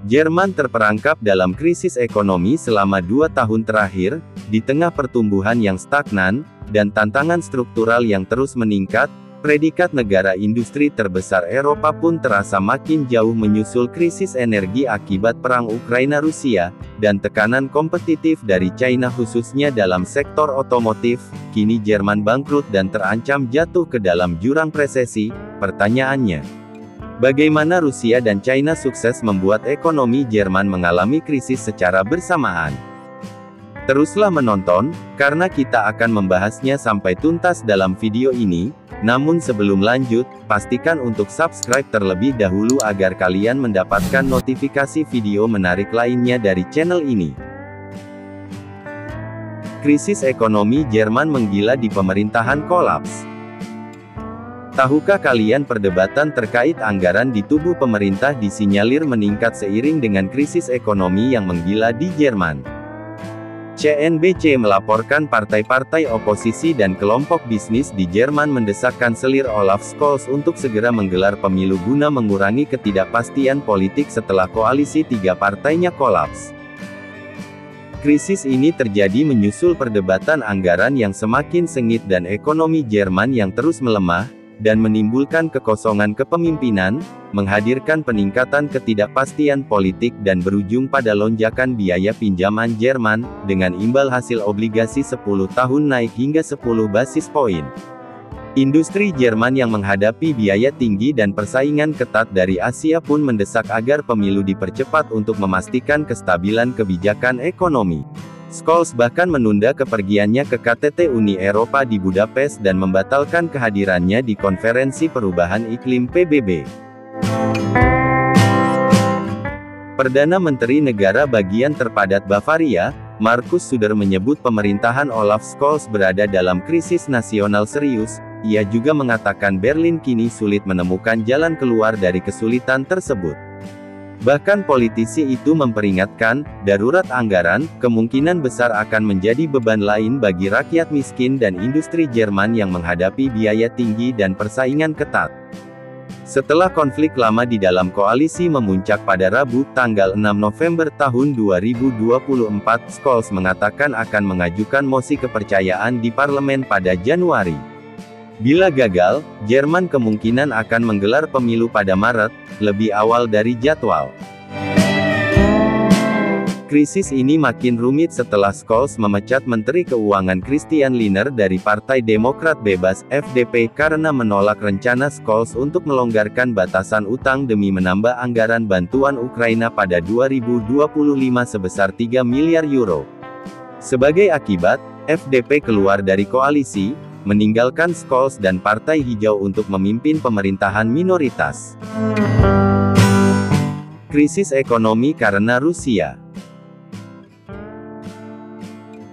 Jerman terperangkap dalam krisis ekonomi selama 2 tahun terakhir, di tengah pertumbuhan yang stagnan, dan tantangan struktural yang terus meningkat. Predikat negara industri terbesar Eropa pun terasa makin jauh menyusul krisis energi akibat perang Ukraina-Rusia, dan tekanan kompetitif dari China khususnya dalam sektor otomotif. Kini Jerman bangkrut dan terancam jatuh ke dalam jurang resesi. Pertanyaannya, bagaimana Rusia dan China sukses membuat ekonomi Jerman mengalami krisis secara bersamaan? Teruslah menonton, karena kita akan membahasnya sampai tuntas dalam video ini. Namun sebelum lanjut, pastikan untuk subscribe terlebih dahulu agar kalian mendapatkan notifikasi video menarik lainnya dari channel ini. Krisis ekonomi Jerman menggila di pemerintahan kolaps. Tahukah kalian perdebatan terkait anggaran di tubuh pemerintah disinyalir meningkat seiring dengan krisis ekonomi yang menggila di Jerman? CNBC melaporkan partai-partai oposisi dan kelompok bisnis di Jerman mendesak Kanselir Olaf Scholz untuk segera menggelar pemilu guna mengurangi ketidakpastian politik setelah koalisi 3 partainya kolaps. Krisis ini terjadi menyusul perdebatan anggaran yang semakin sengit dan ekonomi Jerman yang terus melemah, dan menimbulkan kekosongan kepemimpinan, menghadirkan peningkatan ketidakpastian politik dan berujung pada lonjakan biaya pinjaman Jerman, dengan imbal hasil obligasi 10 tahun naik hingga 10 basis poin. Industri Jerman yang menghadapi biaya tinggi dan persaingan ketat dari Asia pun mendesak agar pemilu dipercepat untuk memastikan kestabilan kebijakan ekonomi. Scholz bahkan menunda kepergiannya ke KTT Uni Eropa di Budapest dan membatalkan kehadirannya di Konferensi Perubahan Iklim PBB. Perdana Menteri Negara Bagian Terpadat Bavaria, Markus Söder menyebut pemerintahan Olaf Scholz berada dalam krisis nasional serius. Ia juga mengatakan Berlin kini sulit menemukan jalan keluar dari kesulitan tersebut. Bahkan politisi itu memperingatkan, darurat anggaran, kemungkinan besar akan menjadi beban lain bagi rakyat miskin dan industri Jerman yang menghadapi biaya tinggi dan persaingan ketat. Setelah konflik lama di dalam koalisi memuncak pada Rabu, tanggal 6 November tahun 2024, Scholz mengatakan akan mengajukan mosi kepercayaan di parlemen pada Januari. Bila gagal, Jerman kemungkinan akan menggelar pemilu pada Maret, lebih awal dari jadwal. Krisis ini makin rumit setelah Scholz memecat Menteri Keuangan Christian Lindner dari Partai Demokrat Bebas, FDP, karena menolak rencana Scholz untuk melonggarkan batasan utang demi menambah anggaran bantuan Ukraina pada 2025 sebesar 3 miliar euro. Sebagai akibat, FDP keluar dari koalisi, meninggalkan Scholz dan Partai Hijau untuk memimpin pemerintahan minoritas. Krisis ekonomi karena Rusia.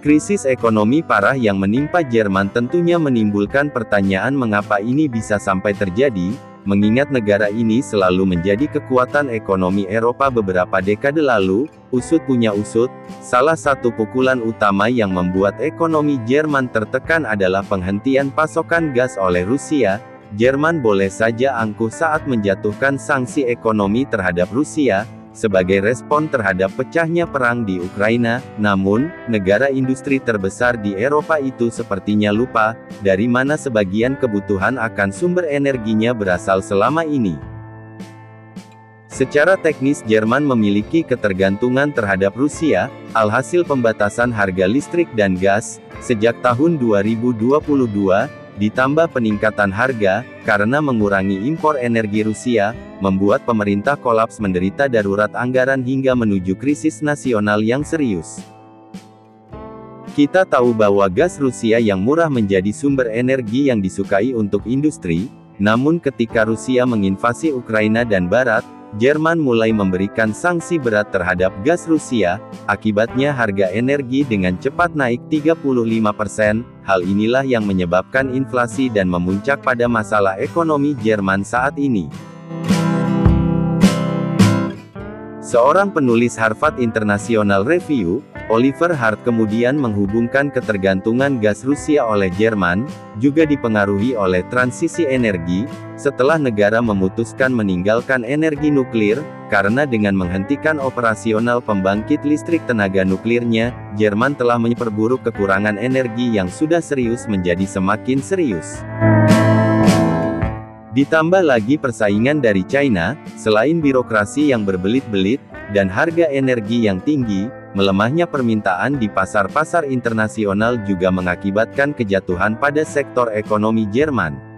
Krisis ekonomi parah yang menimpa Jerman tentunya menimbulkan pertanyaan mengapa ini bisa sampai terjadi, mengingat negara ini selalu menjadi kekuatan ekonomi Eropa beberapa dekade lalu. Usut punya usut, salah satu pukulan utama yang membuat ekonomi Jerman tertekan adalah penghentian pasokan gas oleh Rusia. Jerman boleh saja angkuh saat menjatuhkan sanksi ekonomi terhadap Rusia, sebagai respon terhadap pecahnya perang di Ukraina. Namun, negara industri terbesar di Eropa itu sepertinya lupa, dari mana sebagian kebutuhan akan sumber energinya berasal selama ini. Secara teknis Jerman memiliki ketergantungan terhadap Rusia, alhasil pembatasan harga listrik dan gas, sejak tahun 2022, ditambah peningkatan harga, karena mengurangi impor energi Rusia, membuat pemerintah kolaps menderita darurat anggaran hingga menuju krisis nasional yang serius. Kita tahu bahwa gas Rusia yang murah menjadi sumber energi yang disukai untuk industri, namun ketika Rusia menginvasi Ukraina dan Barat, Jerman mulai memberikan sanksi berat terhadap gas Rusia, akibatnya harga energi dengan cepat naik 35%, hal inilah yang menyebabkan inflasi dan memuncak pada masalah ekonomi Jerman saat ini. Seorang penulis Harvard International Review, Oliver Hart kemudian menghubungkan ketergantungan gas Rusia oleh Jerman, juga dipengaruhi oleh transisi energi, setelah negara memutuskan meninggalkan energi nuklir. karena dengan menghentikan operasional pembangkit listrik tenaga nuklirnya, Jerman telah memperburuk kekurangan energi yang sudah serius menjadi semakin serius. Ditambah lagi persaingan dari China, selain birokrasi yang berbelit-belit, dan harga energi yang tinggi, melemahnya permintaan di pasar-pasar internasional juga mengakibatkan kejatuhan pada sektor ekonomi Jerman.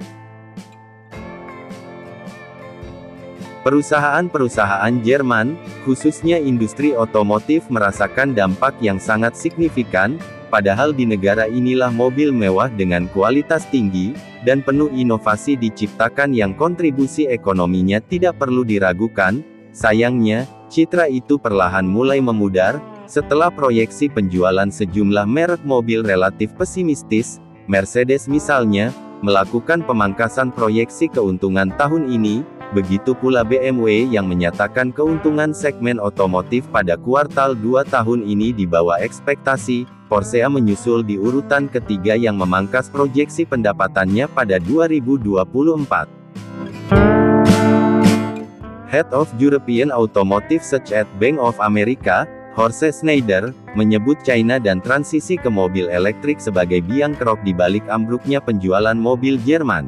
Perusahaan-perusahaan Jerman, khususnya industri otomotif merasakan dampak yang sangat signifikan, padahal di negara inilah mobil mewah dengan kualitas tinggi, dan penuh inovasi diciptakan yang kontribusi ekonominya tidak perlu diragukan. Sayangnya, citra itu perlahan mulai memudar, setelah proyeksi penjualan sejumlah merek mobil relatif pesimistis, Mercedes misalnya, melakukan pemangkasan proyeksi keuntungan tahun ini, begitu pula BMW yang menyatakan keuntungan segmen otomotif pada kuartal 2 tahun ini di bawah ekspektasi. Porsche menyusul di urutan ketiga yang memangkas proyeksi pendapatannya pada 2024. Head of European Automotive Research at Bank of America, Horst Schneider, menyebut China dan transisi ke mobil elektrik sebagai biang kerok di balik ambruknya penjualan mobil Jerman.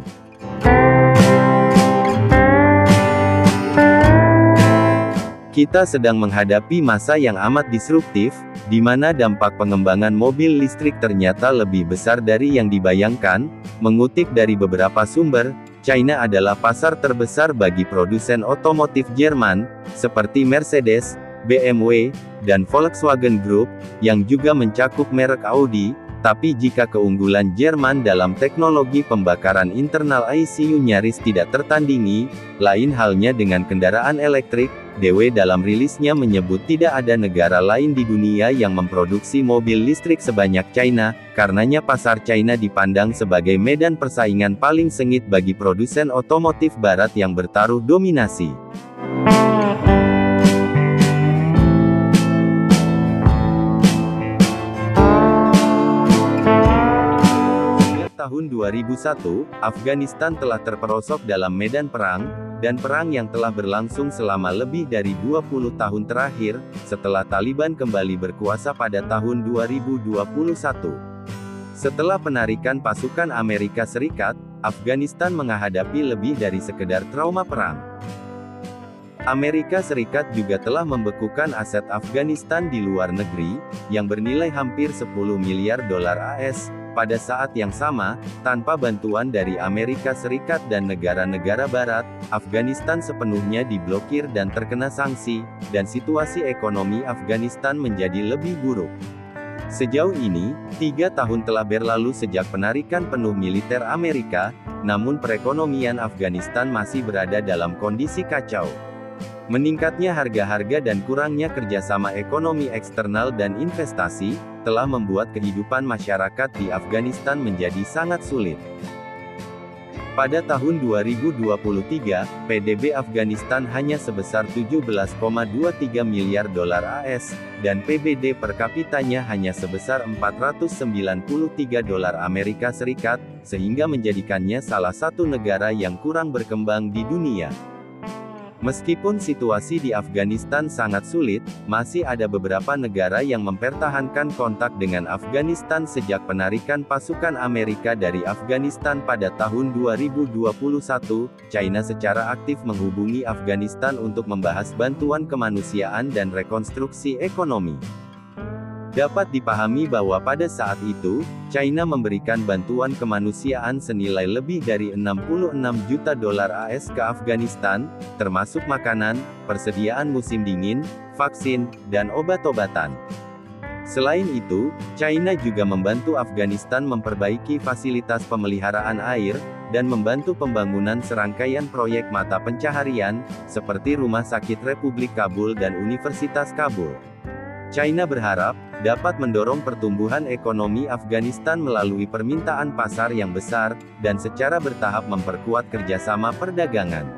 Kita sedang menghadapi masa yang amat disruptif, di mana dampak pengembangan mobil listrik ternyata lebih besar dari yang dibayangkan. Mengutip dari beberapa sumber, China adalah pasar terbesar bagi produsen otomotif Jerman, seperti Mercedes, BMW, dan Volkswagen Group, yang juga mencakup merek Audi. Tapi jika keunggulan Jerman dalam teknologi pembakaran internal ICU nyaris tidak tertandingi, lain halnya dengan kendaraan elektrik. DW dalam rilisnya menyebut tidak ada negara lain di dunia yang memproduksi mobil listrik sebanyak China, karenanya pasar China dipandang sebagai medan persaingan paling sengit bagi produsen otomotif barat yang bertaruh dominasi. Tahun 2001, Afghanistan telah terperosok dalam medan perang, dan perang yang telah berlangsung selama lebih dari 20 tahun terakhir, setelah Taliban kembali berkuasa pada tahun 2021. Setelah penarikan pasukan Amerika Serikat, Afghanistan menghadapi lebih dari sekedar trauma perang. Amerika Serikat juga telah membekukan aset Afghanistan di luar negeri, yang bernilai hampir 10 miliar dolar AS, pada saat yang sama, tanpa bantuan dari Amerika Serikat dan negara-negara barat, Afghanistan sepenuhnya diblokir dan terkena sanksi, dan situasi ekonomi Afghanistan menjadi lebih buruk. Sejauh ini, 3 tahun telah berlalu sejak penarikan penuh militer Amerika, namun perekonomian Afghanistan masih berada dalam kondisi kacau. Meningkatnya harga-harga dan kurangnya kerjasama ekonomi eksternal dan investasi, telah membuat kehidupan masyarakat di Afghanistan menjadi sangat sulit. Pada tahun 2023, PDB Afghanistan hanya sebesar 17,23 miliar dolar AS, dan PBD per kapitanya hanya sebesar 493 dolar Amerika Serikat, sehingga menjadikannya salah satu negara yang kurang berkembang di dunia. Meskipun situasi di Afghanistan sangat sulit, masih ada beberapa negara yang mempertahankan kontak dengan Afghanistan sejak penarikan pasukan Amerika dari Afghanistan pada tahun 2021. China secara aktif menghubungi Afghanistan untuk membahas bantuan kemanusiaan dan rekonstruksi ekonomi. Dapat dipahami bahwa pada saat itu, China memberikan bantuan kemanusiaan senilai lebih dari 66 juta dolar AS ke Afghanistan, termasuk makanan, persediaan musim dingin, vaksin, dan obat-obatan. Selain itu, China juga membantu Afghanistan memperbaiki fasilitas pemeliharaan air, dan membantu pembangunan serangkaian proyek mata pencaharian, seperti Rumah Sakit Republik Kabul dan Universitas Kabul. China berharap dapat mendorong pertumbuhan ekonomi Afghanistan melalui permintaan pasar yang besar, dan secara bertahap memperkuat kerjasama perdagangan.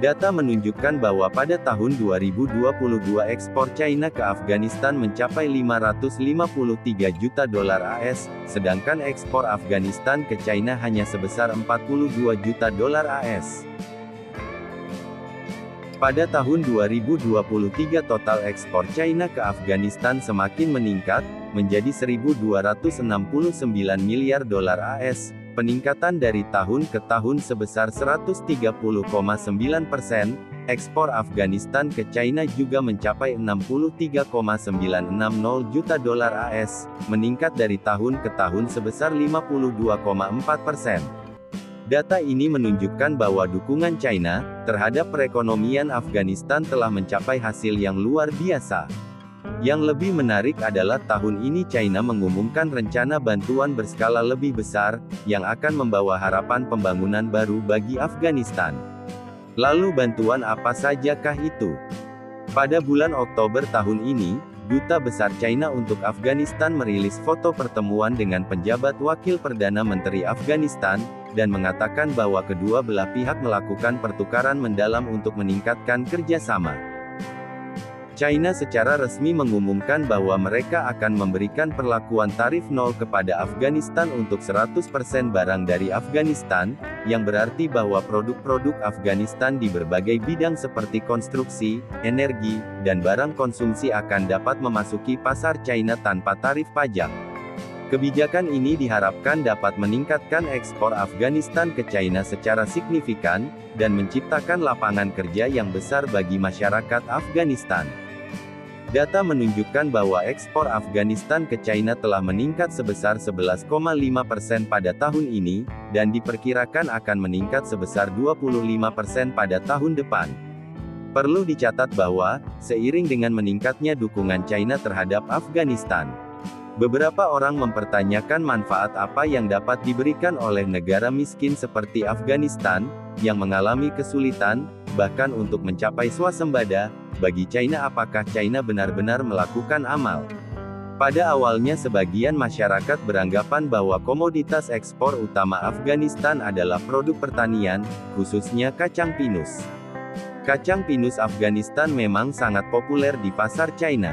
Data menunjukkan bahwa pada tahun 2022 ekspor China ke Afghanistan mencapai 553 juta dolar AS, sedangkan ekspor Afghanistan ke China hanya sebesar 42 juta dolar AS. Pada tahun 2023 total ekspor China ke Afghanistan semakin meningkat, menjadi 1.269 miliar dolar AS, peningkatan dari tahun ke tahun sebesar 130,9%. Ekspor Afghanistan ke China juga mencapai 63,960 juta dolar AS, meningkat dari tahun ke tahun sebesar 52,4%. Data ini menunjukkan bahwa dukungan China terhadap perekonomian Afghanistan telah mencapai hasil yang luar biasa. Yang lebih menarik adalah tahun ini China mengumumkan rencana bantuan berskala lebih besar, yang akan membawa harapan pembangunan baru bagi Afghanistan. Lalu bantuan apa sajakah itu? Pada bulan Oktober tahun ini, Duta Besar China untuk Afghanistan merilis foto pertemuan dengan penjabat Wakil Perdana Menteri Afghanistan, dan mengatakan bahwa kedua belah pihak melakukan pertukaran mendalam untuk meningkatkan kerjasama. China secara resmi mengumumkan bahwa mereka akan memberikan perlakuan tarif nol kepada Afghanistan untuk 100% barang dari Afghanistan, yang berarti bahwa produk-produk Afghanistan di berbagai bidang seperti konstruksi, energi, dan barang konsumsi akan dapat memasuki pasar China tanpa tarif pajak. Kebijakan ini diharapkan dapat meningkatkan ekspor Afghanistan ke China secara signifikan, dan menciptakan lapangan kerja yang besar bagi masyarakat Afghanistan. Data menunjukkan bahwa ekspor Afghanistan ke China telah meningkat sebesar 11,5% pada tahun ini, dan diperkirakan akan meningkat sebesar 25% pada tahun depan. Perlu dicatat bahwa, seiring dengan meningkatnya dukungan China terhadap Afghanistan, beberapa orang mempertanyakan manfaat apa yang dapat diberikan oleh negara miskin seperti Afghanistan, yang mengalami kesulitan, bahkan untuk mencapai swasembada. Bagi China, apakah China benar-benar melakukan amal? Pada awalnya sebagian masyarakat beranggapan bahwa komoditas ekspor utama Afghanistan adalah produk pertanian, khususnya kacang pinus. Kacang pinus Afghanistan memang sangat populer di pasar China.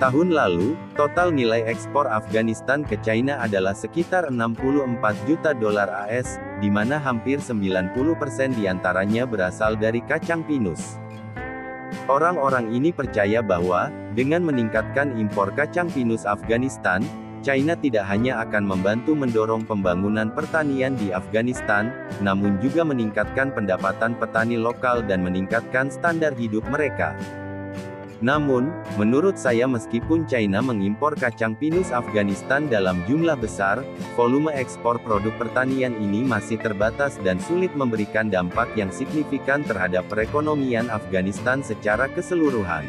Tahun lalu, total nilai ekspor Afghanistan ke China adalah sekitar 64 juta dolar AS, di mana hampir 90% diantaranya berasal dari kacang pinus. Orang-orang ini percaya bahwa, dengan meningkatkan impor kacang pinus Afghanistan, China tidak hanya akan membantu mendorong pembangunan pertanian di Afghanistan, namun juga meningkatkan pendapatan petani lokal dan meningkatkan standar hidup mereka. Namun, menurut saya meskipun China mengimpor kacang pinus Afghanistan dalam jumlah besar, volume ekspor produk pertanian ini masih terbatas dan sulit memberikan dampak yang signifikan terhadap perekonomian Afghanistan secara keseluruhan.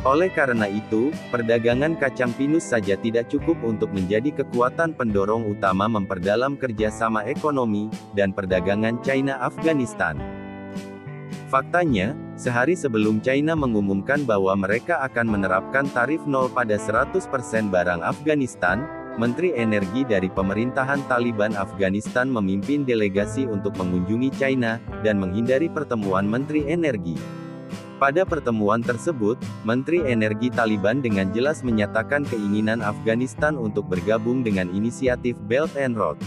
Oleh karena itu, perdagangan kacang pinus saja tidak cukup untuk menjadi kekuatan pendorong utama memperdalam kerjasama ekonomi dan perdagangan China-Afghanistan. Faktanya, sehari sebelum China mengumumkan bahwa mereka akan menerapkan tarif nol pada 100% barang Afghanistan, Menteri Energi dari pemerintahan Taliban Afghanistan memimpin delegasi untuk mengunjungi China, dan menghindari pertemuan Menteri Energi. Pada pertemuan tersebut, Menteri Energi Taliban dengan jelas menyatakan keinginan Afghanistan untuk bergabung dengan inisiatif Belt and Road.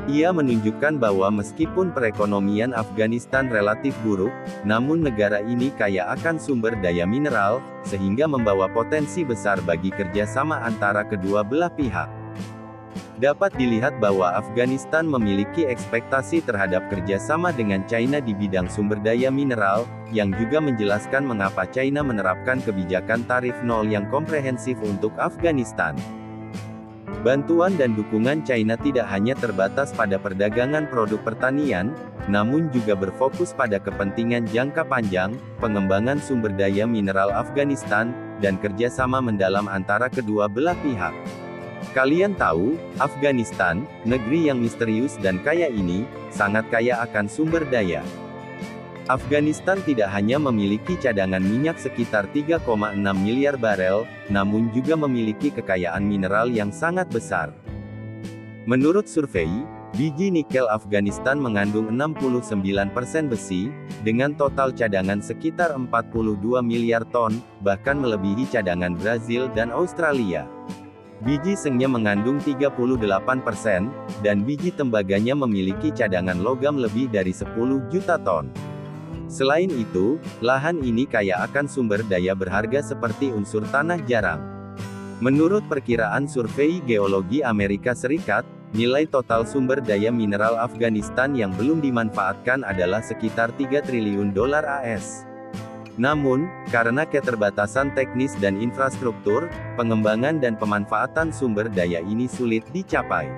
Ia menunjukkan bahwa meskipun perekonomian Afghanistan relatif buruk, namun negara ini kaya akan sumber daya mineral, sehingga membawa potensi besar bagi kerjasama antara kedua belah pihak. Dapat dilihat bahwa Afghanistan memiliki ekspektasi terhadap kerjasama dengan China di bidang sumber daya mineral, yang juga menjelaskan mengapa China menerapkan kebijakan tarif nol yang komprehensif untuk Afghanistan. Bantuan dan dukungan China tidak hanya terbatas pada perdagangan produk pertanian, namun juga berfokus pada kepentingan jangka panjang, pengembangan sumber daya mineral Afghanistan, dan kerjasama mendalam antara kedua belah pihak. Kalian tahu, Afghanistan, negeri yang misterius dan kaya ini, sangat kaya akan sumber daya. Afghanistan tidak hanya memiliki cadangan minyak sekitar 3,6 miliar barel, namun juga memiliki kekayaan mineral yang sangat besar. Menurut survei, biji nikel Afghanistan mengandung 69% besi, dengan total cadangan sekitar 42 miliar ton, bahkan melebihi cadangan Brazil dan Australia. Biji sengnya mengandung 38%, dan biji tembaganya memiliki cadangan logam lebih dari 10 juta ton. Selain itu, lahan ini kaya akan sumber daya berharga seperti unsur tanah jarang. Menurut perkiraan survei geologi Amerika Serikat, nilai total sumber daya mineral Afghanistan yang belum dimanfaatkan adalah sekitar 3 triliun dolar AS. Namun, karena keterbatasan teknis dan infrastruktur, pengembangan dan pemanfaatan sumber daya ini sulit dicapai.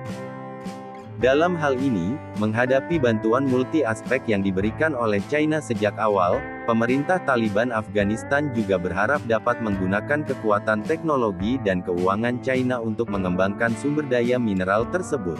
Dalam hal ini, menghadapi bantuan multi-aspek yang diberikan oleh China sejak awal, pemerintah Taliban Afghanistan juga berharap dapat menggunakan kekuatan teknologi dan keuangan China untuk mengembangkan sumber daya mineral tersebut.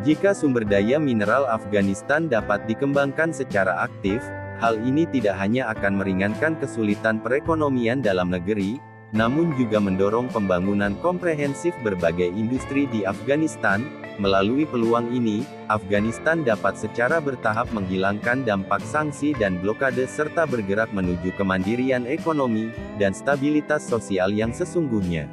Jika sumber daya mineral Afghanistan dapat dikembangkan secara aktif, hal ini tidak hanya akan meringankan kesulitan perekonomian dalam negeri, namun juga mendorong pembangunan komprehensif berbagai industri di Afghanistan. Melalui peluang ini, Afghanistan dapat secara bertahap menghilangkan dampak sanksi dan blokade serta bergerak menuju kemandirian ekonomi dan stabilitas sosial yang sesungguhnya.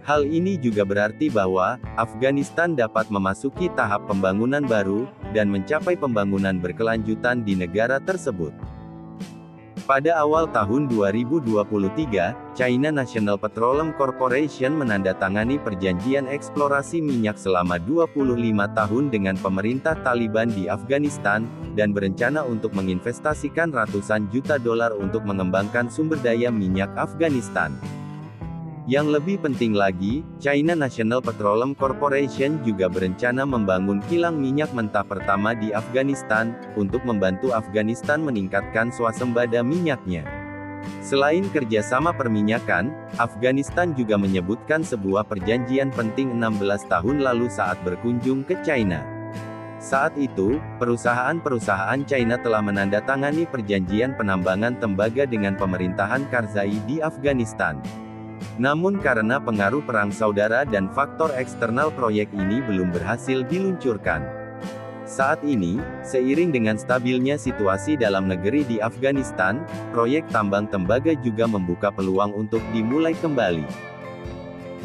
Hal ini juga berarti bahwa Afghanistan dapat memasuki tahap pembangunan baru dan mencapai pembangunan berkelanjutan di negara tersebut. Pada awal tahun 2023, China National Petroleum Corporation menandatangani perjanjian eksplorasi minyak selama 25 tahun dengan pemerintah Taliban di Afghanistan, dan berencana untuk menginvestasikan ratusan juta dolar untuk mengembangkan sumber daya minyak Afghanistan. Yang lebih penting lagi, China National Petroleum Corporation juga berencana membangun kilang minyak mentah pertama di Afghanistan, untuk membantu Afghanistan meningkatkan swasembada minyaknya. Selain kerjasama perminyakan, Afghanistan juga menyebutkan sebuah perjanjian penting 16 tahun lalu saat berkunjung ke China. Saat itu, perusahaan-perusahaan China telah menandatangani perjanjian penambangan tembaga dengan pemerintahan Karzai di Afghanistan. Namun karena pengaruh perang saudara dan faktor eksternal, proyek ini belum berhasil diluncurkan. Saat ini, seiring dengan stabilnya situasi dalam negeri di Afghanistan, proyek tambang tembaga juga membuka peluang untuk dimulai kembali.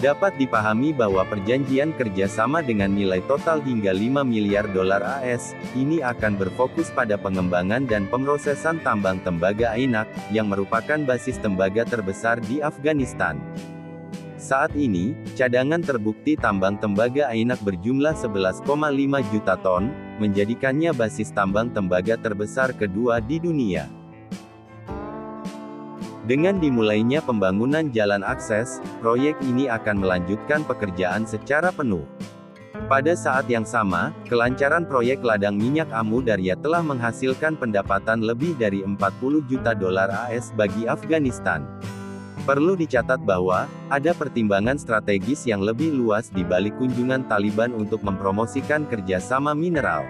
Dapat dipahami bahwa perjanjian kerjasama dengan nilai total hingga 5 miliar dolar AS, ini akan berfokus pada pengembangan dan pemrosesan tambang tembaga Ainak, yang merupakan basis tembaga terbesar di Afghanistan. Saat ini, cadangan terbukti tambang tembaga Ainak berjumlah 11,5 juta ton, menjadikannya basis tambang tembaga terbesar kedua di dunia. Dengan dimulainya pembangunan jalan akses, proyek ini akan melanjutkan pekerjaan secara penuh. Pada saat yang sama, kelancaran proyek ladang minyak Amu Darya telah menghasilkan pendapatan lebih dari 40 juta dolar AS bagi Afghanistan. Perlu dicatat bahwa, ada pertimbangan strategis yang lebih luas di balik kunjungan Taliban untuk mempromosikan kerjasama mineral.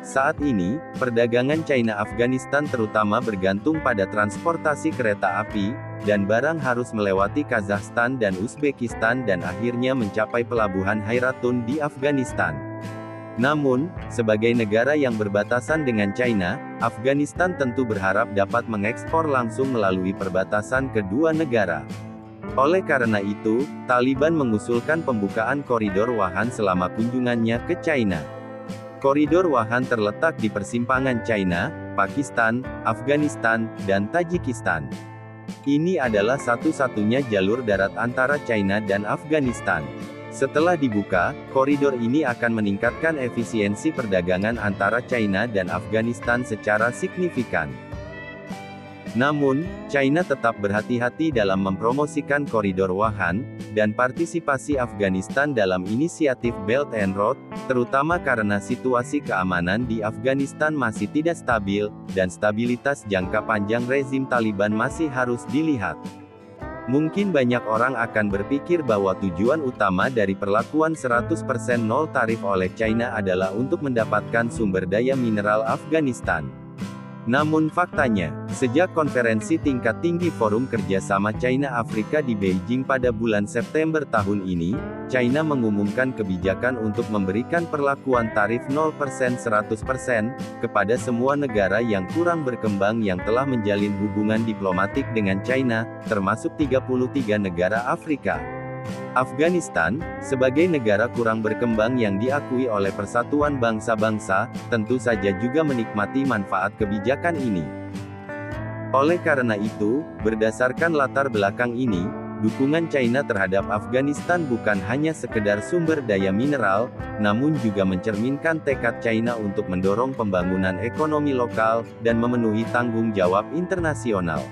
Saat ini, perdagangan China-Afghanistan terutama bergantung pada transportasi kereta api, dan barang harus melewati Kazakhstan dan Uzbekistan dan akhirnya mencapai pelabuhan Hayratun di Afghanistan. Namun, sebagai negara yang berbatasan dengan China, Afghanistan tentu berharap dapat mengekspor langsung melalui perbatasan kedua negara. Oleh karena itu, Taliban mengusulkan pembukaan koridor Wahan selama kunjungannya ke China. Koridor Wahan terletak di persimpangan China, Pakistan, Afghanistan, dan Tajikistan. Ini adalah satu-satunya jalur darat antara China dan Afghanistan. Setelah dibuka, koridor ini akan meningkatkan efisiensi perdagangan antara China dan Afghanistan secara signifikan. Namun, China tetap berhati-hati dalam mempromosikan koridor Wahan, dan partisipasi Afghanistan dalam inisiatif Belt and Road, terutama karena situasi keamanan di Afghanistan masih tidak stabil, dan stabilitas jangka panjang rezim Taliban masih harus dilihat. Mungkin banyak orang akan berpikir bahwa tujuan utama dari perlakuan 100% nol tarif oleh China adalah untuk mendapatkan sumber daya mineral Afghanistan. Namun faktanya, sejak konferensi tingkat tinggi Forum Kerjasama China-Afrika di Beijing pada bulan September tahun ini, China mengumumkan kebijakan untuk memberikan perlakuan tarif 0% 100% kepada semua negara yang kurang berkembang yang telah menjalin hubungan diplomatik dengan China, termasuk 33 negara Afrika. Afghanistan, sebagai negara kurang berkembang yang diakui oleh Persatuan Bangsa-Bangsa, tentu saja juga menikmati manfaat kebijakan ini. Oleh karena itu, berdasarkan latar belakang ini, dukungan China terhadap Afghanistan bukan hanya sekedar sumber daya mineral, namun juga mencerminkan tekad China untuk mendorong pembangunan ekonomi lokal, dan memenuhi tanggung jawab internasional.